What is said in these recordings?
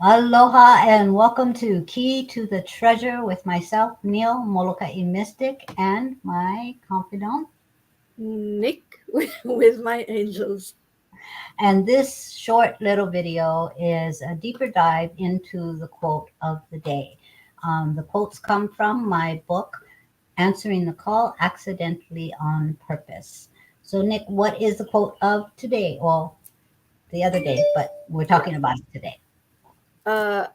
Aloha and welcome to Key to the Treasure with myself, Neil Molokai Mystic, and my confidant. Nick with my angels. And this short little video is a deeper dive into the quote of the day. The quotes come from my book, Answering the Call Accidentally on Purpose. So, Nick, what is the quote of today? Well, the other day, but we're Yeah, talking about it today. uh,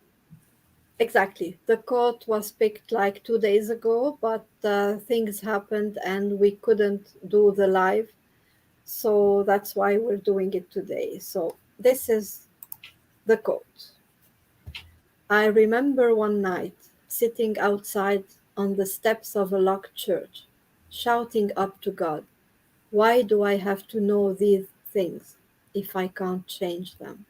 exactly. The quote was picked like 2 days ago, but things happened and we couldn't do the live. So that's why we're doing it today. So this is the quote. I remember one night sitting outside on the steps of a locked church, shouting up to God, why do I have to know these things if I can't change them?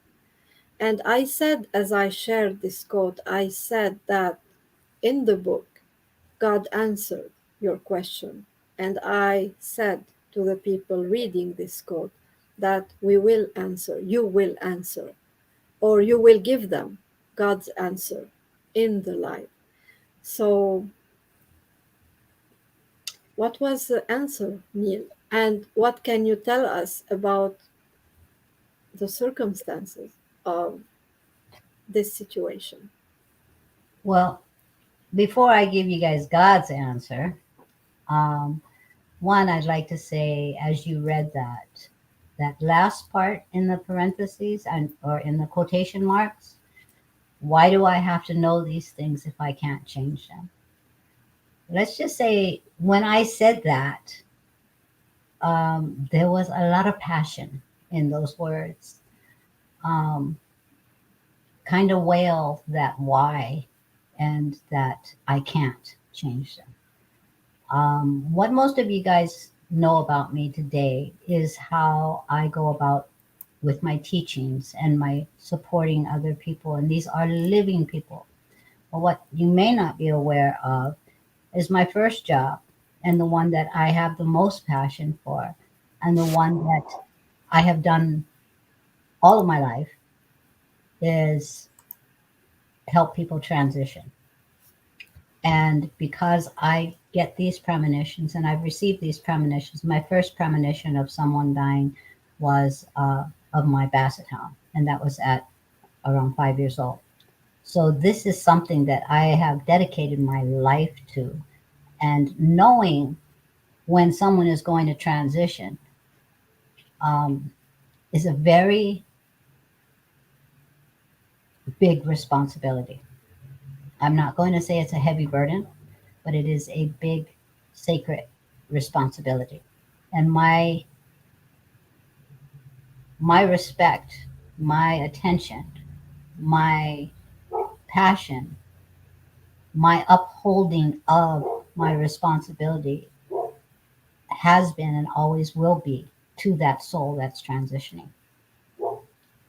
And I said, as I shared this quote, I said that in the book, God answered your question. And I said to the people reading this quote that we will answer, you will answer, or you will give them God's answer in the life. So, what was the answer, Neil? And what can you tell us about the circumstances of this situation? Well, before I give you guys God's answer, um, one, I'd like to say, as you read that last part in the parentheses and or in the quotation marks, why do I have to know these things if I can't change them? Let's just say when I said that, there was a lot of passion in those words. Um, kind of wail that why and that I can't change them. What most of you guys know about me today is how I go about with my teachings and my supporting other people. And these are living people. But what you may not be aware of is my first job and the one that I have the most passion for and the one that I have done all of my life is help people transition. And because I get these premonitions and I've received these premonitions, my first premonition of someone dying was of my basset hound, and that was at around 5 years old. So this is something that I have dedicated my life to. And knowing when someone is going to transition um, is a very big responsibility. I'm not going to say it's a heavy burden, but it is a big sacred responsibility. And my respect, my attention, my passion, my upholding of my responsibility has been and always will be to that soul that's transitioning.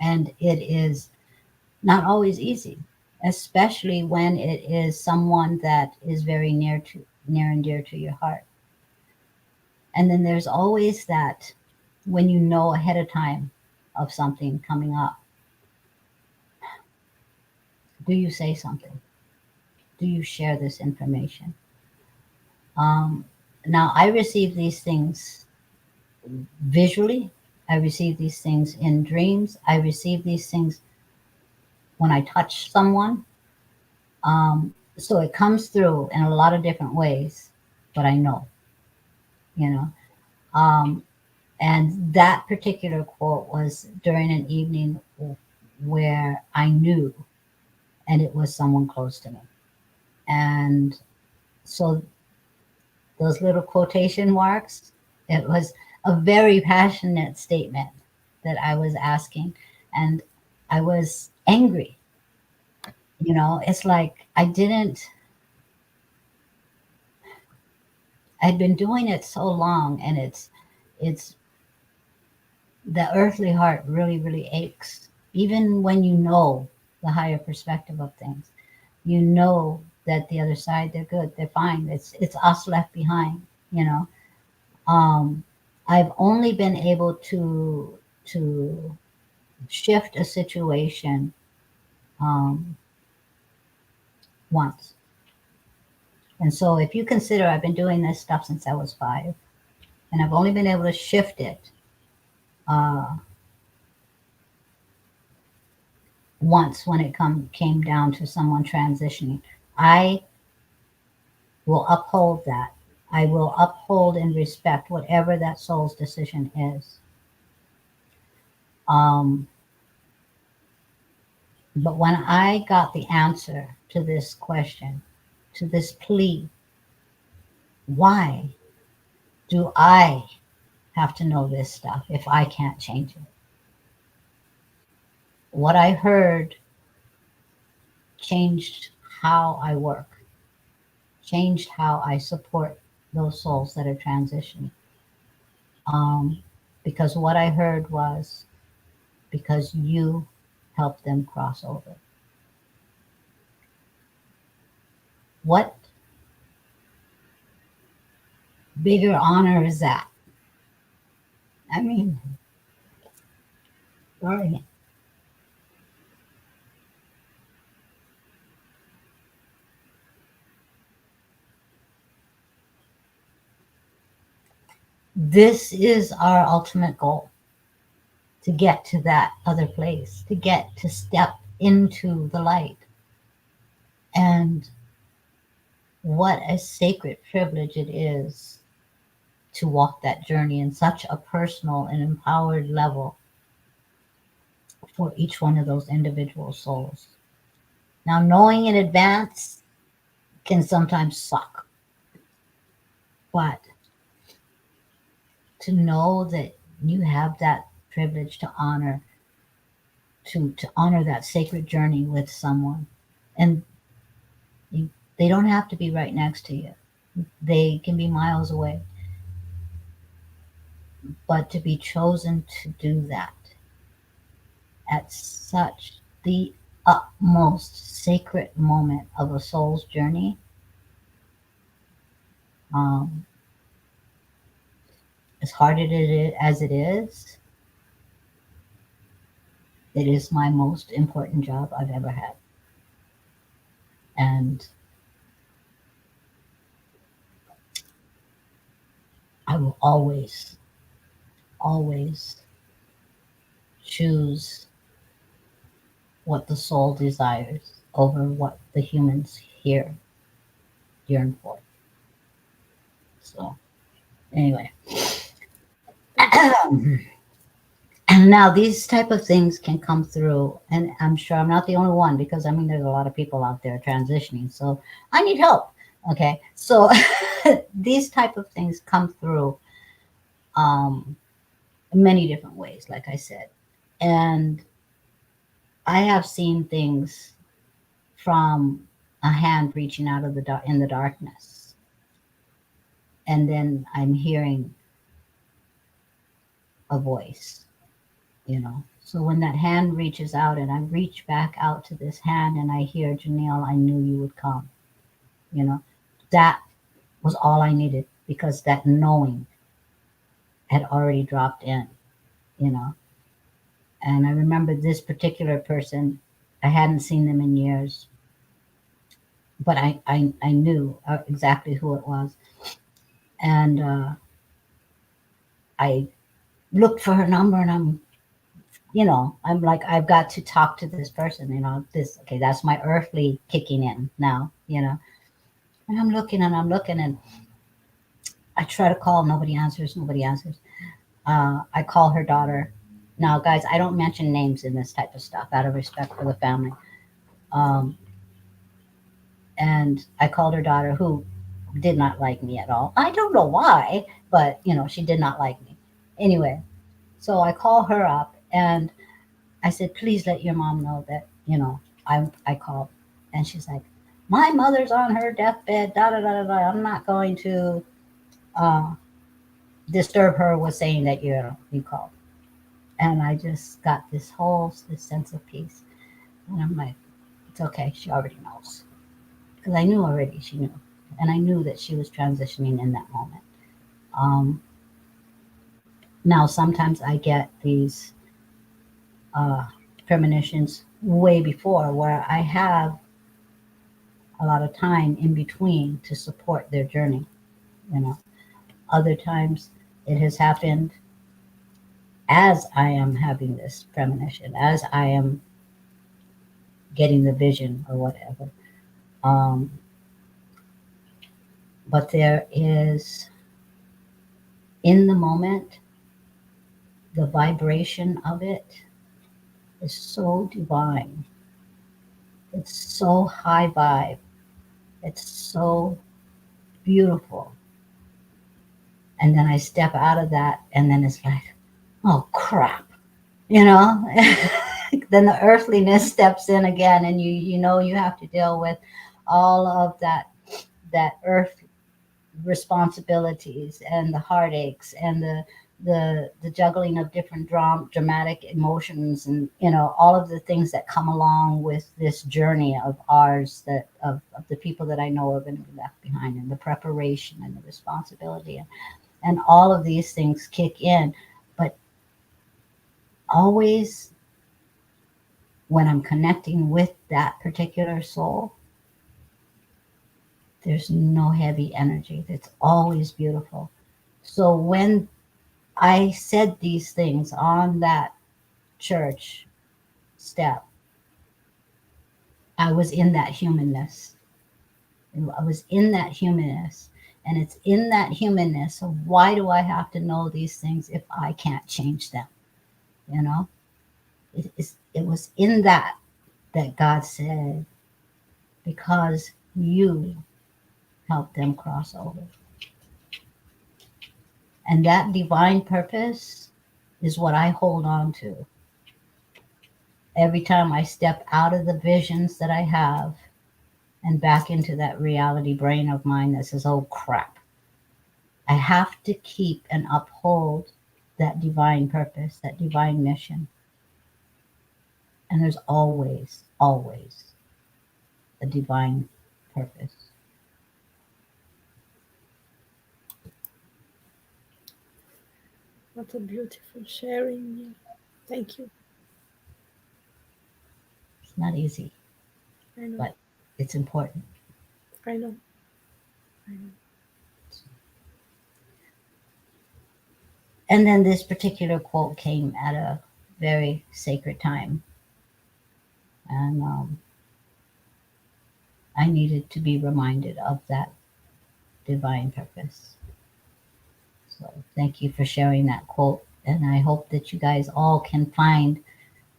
And it is not always easy, especially when it is someone that is very near and dear to your heart. And then there's always that when you know ahead of time of something coming up, do you say something? Do you share this information? Um, Now, I receive these things visually. I receive these things in dreams. I receive these things when I touch someone. So it comes through in a lot of different ways, but I know, you know. Um, and that particular quote was during an evening where I knew, and it was someone close to me. And so those little quotation marks, it was a very passionate statement that I was asking. And I was angry. It's like I'd been doing it so long, and it's the earthly heart really, really aches. Even when you know the higher perspective of things, you know that the other side, they're good, they're fine. It's us left behind, you know. Um, I've only been able to shift a situation um, once. And so if you consider I've been doing this stuff since I was 5, and I've only been able to shift it uh, once when it came down to someone transitioning, I will uphold that. I will uphold and respect whatever that soul's decision is. Um, but when I got the answer to this question, to this plea, why do I have to know this stuff if I can't change it? What I heard changed how I work, changed how I support those souls that are transitioning. Um, because what I heard was because you helped them cross over. What bigger honor is that? I mean, sorry. This is our ultimate goal, to get to that other place, to get to step into the light. And what a sacred privilege it is to walk that journey in such a personal and empowered level for each one of those individual souls. Now, knowing in advance can sometimes suck, but to know that you have that privilege to honor, to honor that sacred journey with someone, and you, they don't have to be right next to you, they can be miles away, but to be chosen to do that at such the utmost sacred moment of a soul's journey, um, as hard as it is, it is my most important job I've ever had. And I will always, always choose what the soul desires over what the humans here yearn for. So, anyway. And now these type of things can come through, and I'm sure I'm not the only one, because I mean there's a lot of people out there transitioning, so I need help. Okay, so these type of things come through um, many different ways, like I said, and I have seen things from a hand reaching out of the dark in the darkness, and then I'm hearing a voice, you know. So when that hand reaches out and I reach back out to this hand and I hear, Janelle, I knew you would come, you know, that was all I needed, because that knowing had already dropped in, you know. And I remember this particular person, I hadn't seen them in years, but I knew exactly who it was. And I looked for her number, and I'm like, I've got to talk to this person, okay, that's my earthly kicking in now, and I'm looking, and I try to call, nobody answers, nobody answers. I call her daughter. Now, guys, I don't mention names in this type of stuff out of respect for the family. Um, and I called her daughter, who did not like me at all. I don't know why, but she did not like me. Anyway, so I call her up, and I said, please let your mom know that, I called. And she's like, my mother's on her deathbed, da da da da da. I'm not going to uh, disturb her with saying that you called. And I just got this sense of peace. And I'm like, it's okay. She already knows. Because I knew already she knew. And I knew that she was transitioning in that moment. Um, Now, sometimes I get these premonitions way before where I have a lot of time in between to support their journey. You know, other times it has happened as I am having this premonition, as I am getting the vision or whatever. Um, but there is, in the moment, the vibration of it is so divine. It's so high vibe. It's so beautiful. And then I step out of that, and then it's like, oh crap, you know? Then the earthliness steps in again, and you know you have to deal with all of that earth responsibilities and the heartaches and the juggling of different dramatic emotions, and you know all of the things that come along with this journey of ours, that of the people that I know are going to be left behind, and the preparation and the responsibility, and all of these things kick in. But always when I'm connecting with that particular soul, there's no heavy energy. It's always beautiful. So when I said these things on that church step, I was in that humanness. I was in that humanness. And it's in that humanness of why do I have to know these things if I can't change them? You know? It was in that that God said, because you helped them cross over. And that divine purpose is what I hold on to. Every time I step out of the visions that I have and back into that reality brain of mine that says, oh crap, I have to keep and uphold that divine purpose, that divine mission. And there's always, always a divine purpose. What a beautiful sharing. Yeah. Thank you. It's not easy, I know. but it's important. I know. I know. And then this particular quote came at a very sacred time. And I needed to be reminded of that divine purpose. So thank you for sharing that quote. And I hope that you guys all can find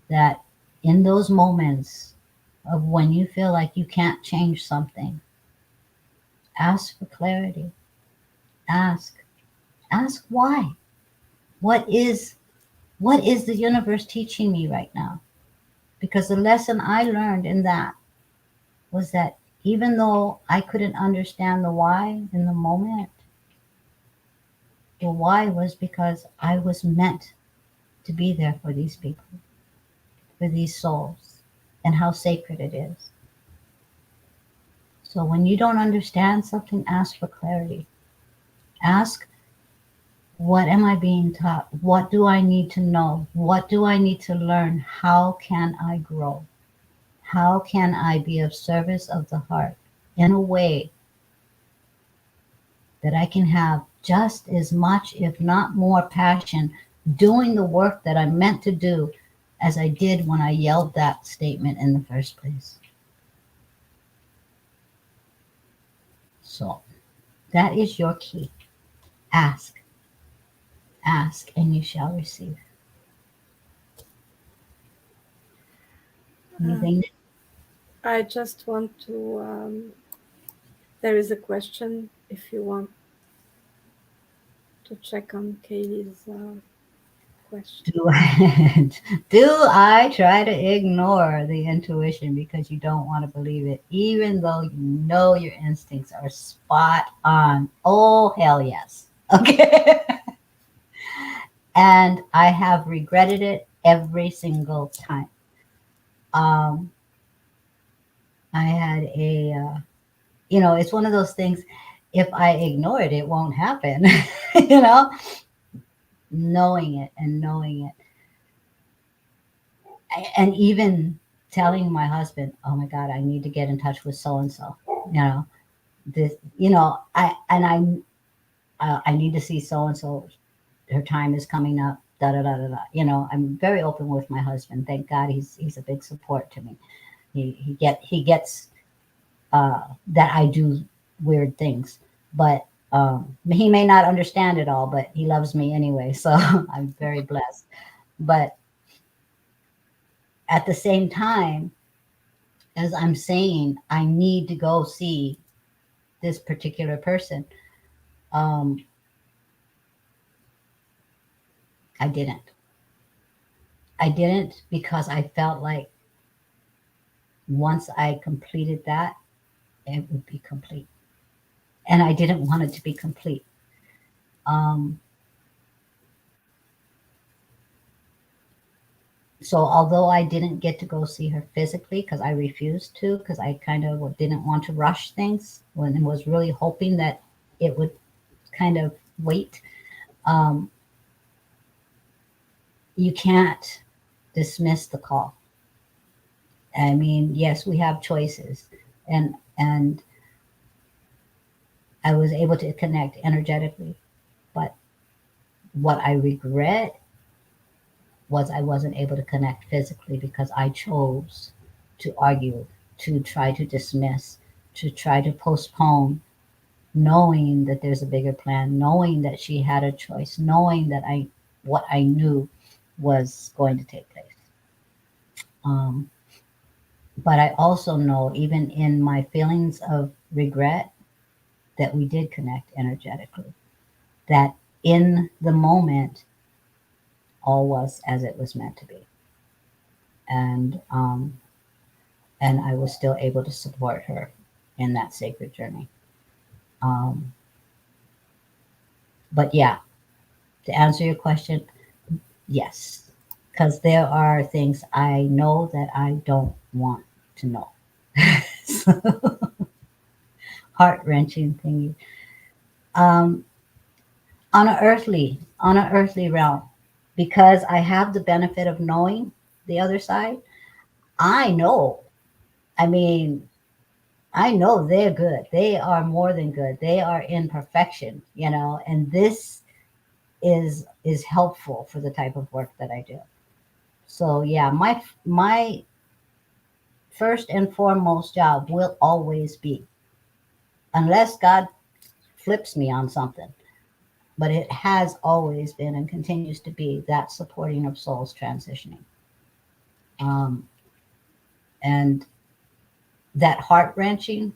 that in those moments of when you feel like you can't change something, ask for clarity. Ask. Ask why. What is the universe teaching me right now? Because the lesson I learned in that was that even though I couldn't understand the why in the moment, the why was because I was meant to be there for these people, for these souls, and how sacred it is. So when you don't understand something, ask for clarity. Ask, what am I being taught? What do I need to know? What do I need to learn? How can I grow? How can I be of service of the heart in a way that I can have just as much, if not more, passion doing the work that I'm meant to do as I did when I yelled that statement in the first place? So that is your key. Ask, ask, and you shall receive. Uh, Anything? I just want to. There is a question if you want to check on Kaylee's question. Do I, do I try to ignore the intuition because you don't want to believe it, even though you know your instincts are spot on? Oh, hell yes. Okay. And I have regretted it every single time. Um, I had it's one of those things. If I ignore it, it won't happen. you know, knowing it and knowing it. And even telling my husband, oh my God, I need to get in touch with so and so, you know, this, you know, I need to see so and so. Her time is coming up. Da da da da da. You know, I'm very open with my husband. Thank God, he's a big support to me. He gets that I do weird things, but he may not understand it all, but he loves me anyway. So I'm very blessed. But at the same time, as I'm saying, I need to go see this particular person. Um, I didn't. I didn't because I felt like once I completed that, it would be complete. And I didn't want it to be complete. Um, so although I didn't get to go see her physically because I refused to, because I kind of didn't want to rush things when I was really hoping that it would kind of wait, um, you can't dismiss the call. I mean, yes, we have choices, and I was able to connect energetically, but what I regret was I wasn't able to connect physically because I chose to argue, to try to dismiss, to try to postpone, knowing that there's a bigger plan, knowing that she had a choice, knowing that I what I knew was going to take place. Um, but I also know, even in my feelings of regret, that we did connect energetically. That in the moment, all was as it was meant to be, and and I was still able to support her in that sacred journey. Um, but yeah, to answer your question, yes, because there are things I know that I don't want to know. So, heart wrenching thing. Um, on an earthly realm, because I have the benefit of knowing the other side. I know. I mean, I know they're good. They are more than good. They are in perfection, you know, and this is helpful for the type of work that I do. So yeah, my first and foremost job will always be, unless God flips me on something, but it has always been and continues to be that supporting of souls transitioning. Um, and that heart wrenching,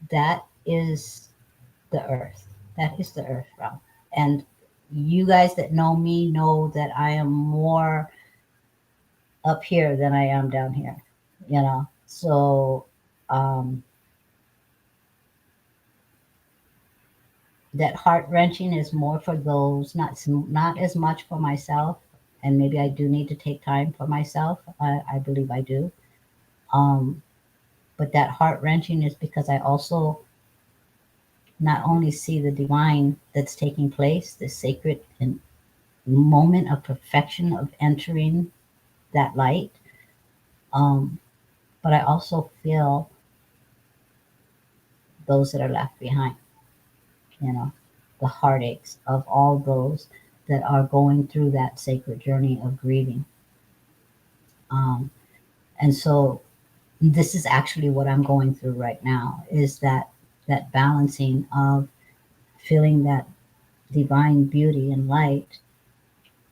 that is the earth. That is the earth realm. And you guys that know me know that I am more up here than I am down here, you know. So um, that heart wrenching is more for those, not as much for myself. And maybe I do need to take time for myself. I believe I do. Um, but that heart wrenching is because I also not only see the divine that's taking place, the sacred and moment of perfection of entering that light, um, but I also feel those that are left behind, you know, the heartaches of all those that are going through that sacred journey of grieving. Um, and so this is actually what I'm going through right now, is that balancing of feeling that divine beauty and light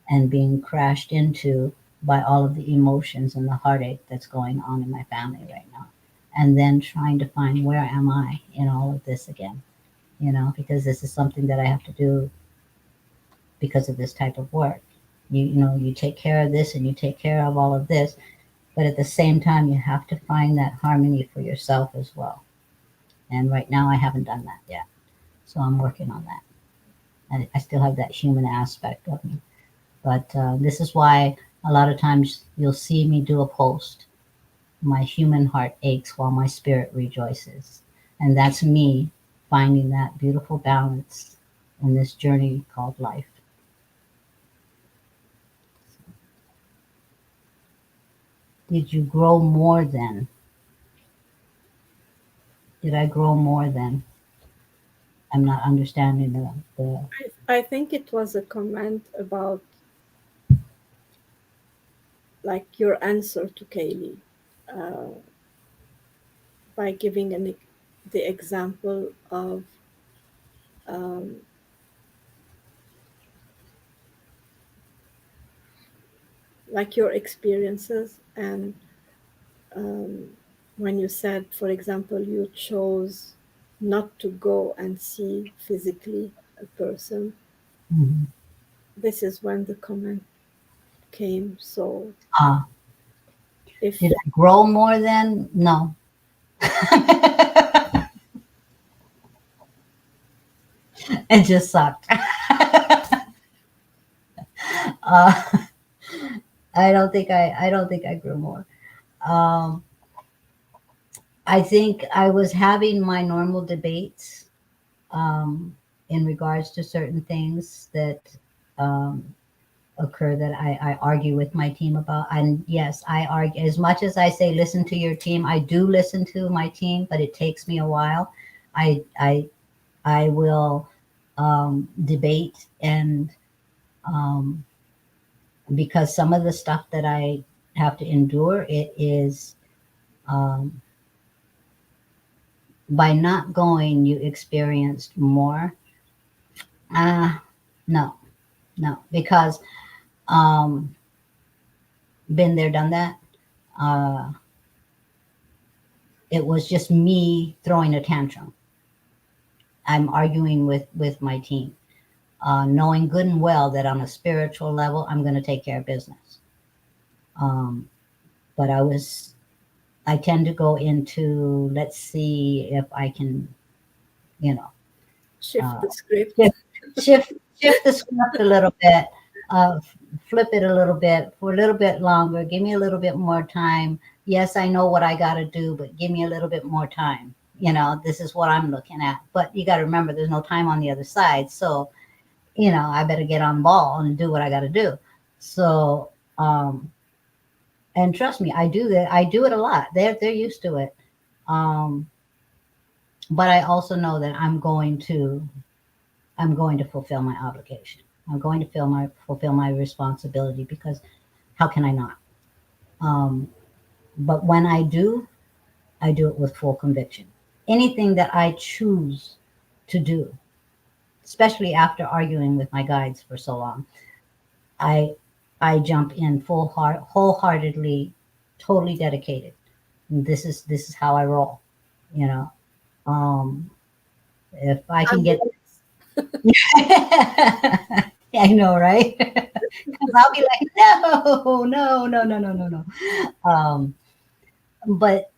and being crashed into by all of the emotions and the heartache that's going on in my family right now. And then trying to find, where am I in all of this again? You know, because this is something that I have to do because of this type of work. You know, you take care of this and you take care of all of this, but at the same time, you have to find that harmony for yourself as well. And right now, I haven't done that yet. So I'm working on that. And I still have that human aspect of me. But this is why a lot of times you'll see me do a post. My human heart aches while my spirit rejoices. And that's me finding that beautiful balance in this journey called life. Did you grow more than? Did I grow more than? I'm not understanding the I think it was a comment about like your answer to Kaylee, uh, by giving the example of um, like your experiences, and um, when you said, for example, you chose not to go and see physically a person, Mhm. this is when the comment came. So uh, did if I grow more than? No. It just sucked. uh, I don't think I grew more. Um, I think I was having my normal debates um, in regards to certain things that um, occur that I argue with my team about. And yes, I argue as much as I say listen to your team. I do listen to my team, but it takes me a while. I will debate and um, because some of the stuff that I have to endure, it is um, by not going, you experienced more. Uh, no, no, because um, been there, done that. Uh, it was just me throwing a tantrum. I'm arguing with my team, knowing good and well that on a spiritual level, I'm going to take care of business. Um, but I tend to go into, let's see if I can, you know, shift uh, the script. shift, shift the script a little bit, uh, flip it a little bit for a little bit longer. Give me a little bit more time. Yes, I know what I got to do, but give me a little bit more time. This is what I'm looking at. But you got to remember, there's no time on the other side. So, I better get on ball and do what I got to do. So, and trust me, I do that. I do it a lot. They're used to it. Um, but I also know that I'm going to fulfill my obligation. I'm going to fulfill my responsibility because how can I not? Um, but when I do it with full conviction. Anything that I choose to do, especially after arguing with my guides for so long, I I jump in wholeheartedly, totally dedicated. This is how I roll. You know, um, if I can I'm get, with I know, right? Because I'll be like, no, no, no, no, no, no, no. Um, but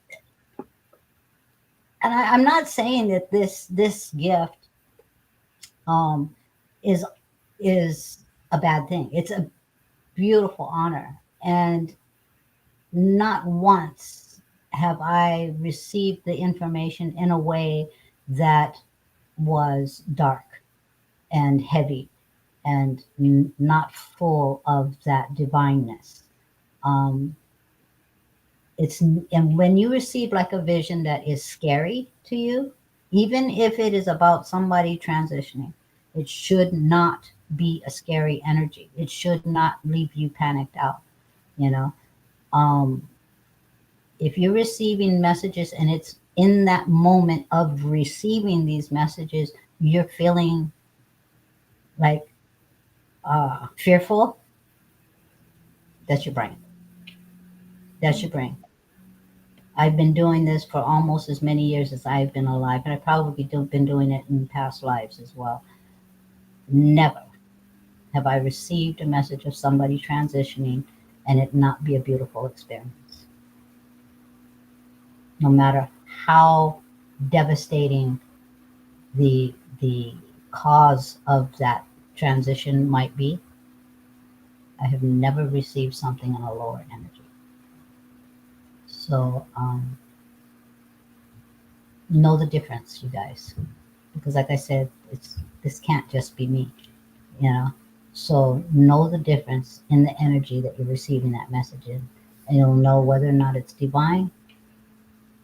and I'm not saying that this gift um, is is a bad thing. It's a beautiful honor, and not once have I received the information in a way that was dark and heavy and not full of that divineness. Um, and when you receive like a vision that is scary to you, even if it is about somebody transitioning, it should not be a scary energy. It should not leave you panicked out. You know, um, if you're receiving messages and it's in that moment of receiving these messages, you're feeling like fearful. That's your brain. That's your brain. I've been doing this for almost as many years as I've been alive, and I probably been doing it in past lives as well. Never have I received a message of somebody transitioning and it not be a beautiful experience. No matter how devastating the cause of that transition might be, I have never received something in a lower energy. So know the difference, you guys, because like I said, this can't just be me. you know so know the difference in the energy that you're receiving that message in, And you'll know whether or not it's divine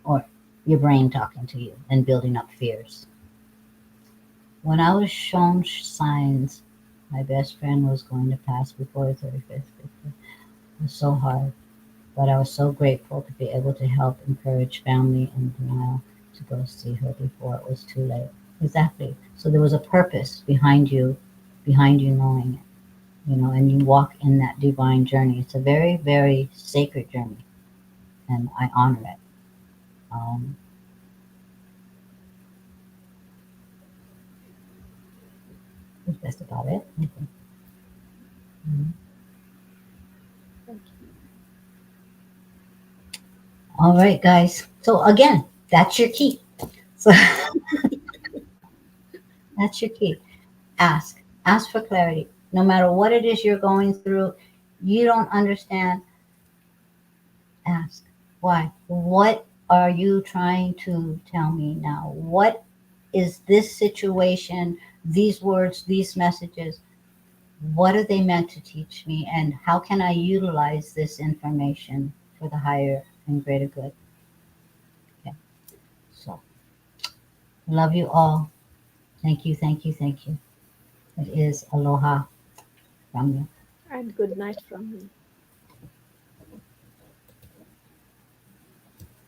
or your brain talking to you and building up fears. When I was shown signs my best friend was going to pass before her 35th birthday, it was so hard. But I was so grateful to be able to help encourage family in denial to go see her before it was too late. Exactly. So there was a purpose behind you knowing it, and you walk in that divine journey. It's a very, very sacred journey, and I honor it. Um, that's about it. I think. Mhm. Thank All right, guys. So again, that's your key. So that's your key. Ask for clarity. No matter what it is you're going through, you don't understand, ask. Why? What are you trying to tell me now? What is this situation, these words, these messages? What are they meant to teach me? And how can I utilize this information for the higher and greater good? Okay. So, love you all. Thank you, thank you, thank you. It is aloha from you. you. And good night from me.